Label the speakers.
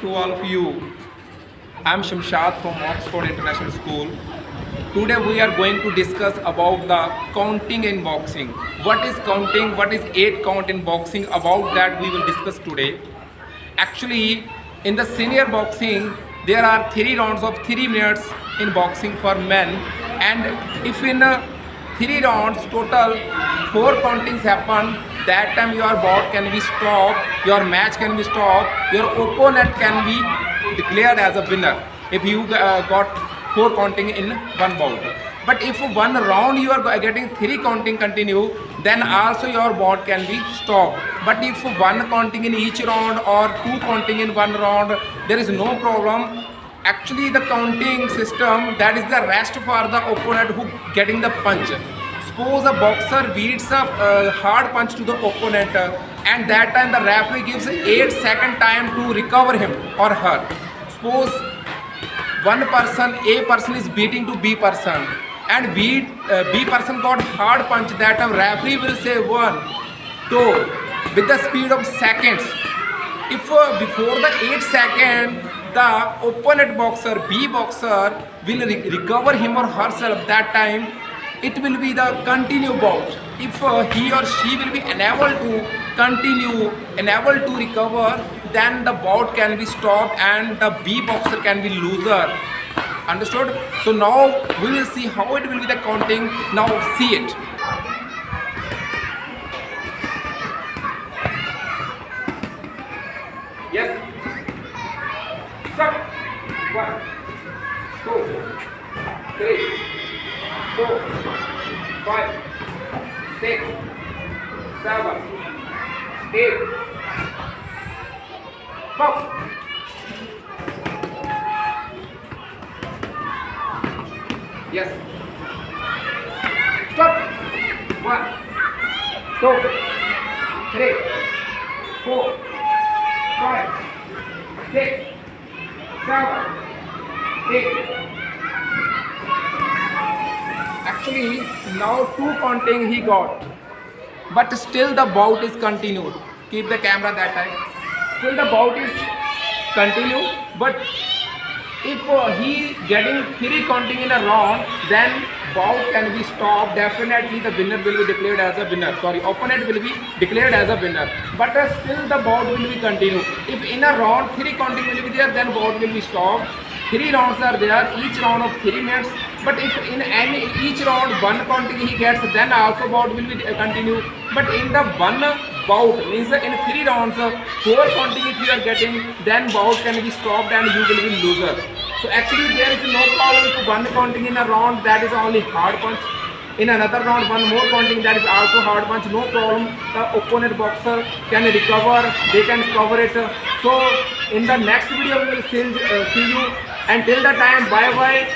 Speaker 1: to all of you. I'm Shamshad from Oxford International School. Today we are going to discuss about the counting in boxing. What is counting? What is 8 count in boxing? About that we will discuss today. Actually, in the senior boxing, there are 3 rounds of 3 minutes in boxing for men, and if in 3 rounds total 4 countings happen, that time your bout can be stopped, your match can be stopped, your opponent can be declared as a winner if you got 4 counting in one bout. But if one round you are getting 3 counting continue, then also your bout can be stopped. But if one counting in each round or 2 counting in one round, there is no problem. Actually, the counting system, that is the rest for the opponent who getting the punch. Suppose a boxer beats a hard punch to the opponent, and that time the referee gives 8-second time to recover him or her. Suppose one person, A person is beating to B person, and B person got hard punch, that time referee will say 1, 2 with the speed of seconds. If before the 8 second the opponent boxer, B boxer, will recover him or herself, that time it will be the continue bout. If he or she will be unable to continue, unable to recover, then the bout can be stopped and the B boxer can be loser. Understood? So now we will see how it will be the counting. Now see it. Yes. Stop. 1, 2, 3, 4, 5, 6, 7, 8. Box. Yes. Stop. 1, 2, 3, 4, 5, 6, 7, 8. Actually, now 2 counting he got, but still the bout is continued. Keep the camera that time. Still the bout is continued, but if he getting 3 counting in a round, then bout can be stopped. Definitely the winner will be declared as a winner. Sorry, opponent will be declared as a winner. But still the bout will be continued. If in a round 3 counting will be there, then bout will be stopped. 3 rounds are there, each round of 3 minutes. But if in each round 1 counting he gets, then also bout will be continue. But in the one bout, means in 3 rounds, 4 counting if you are getting, then bout can be stopped and you will be loser. So actually there is no problem if 1 counting in a round, that is only hard punch. In another round 1 more counting, that is also hard punch, no problem. The opponent boxer can recover, they can cover it. So in the next video we will see you. Until the time, bye bye.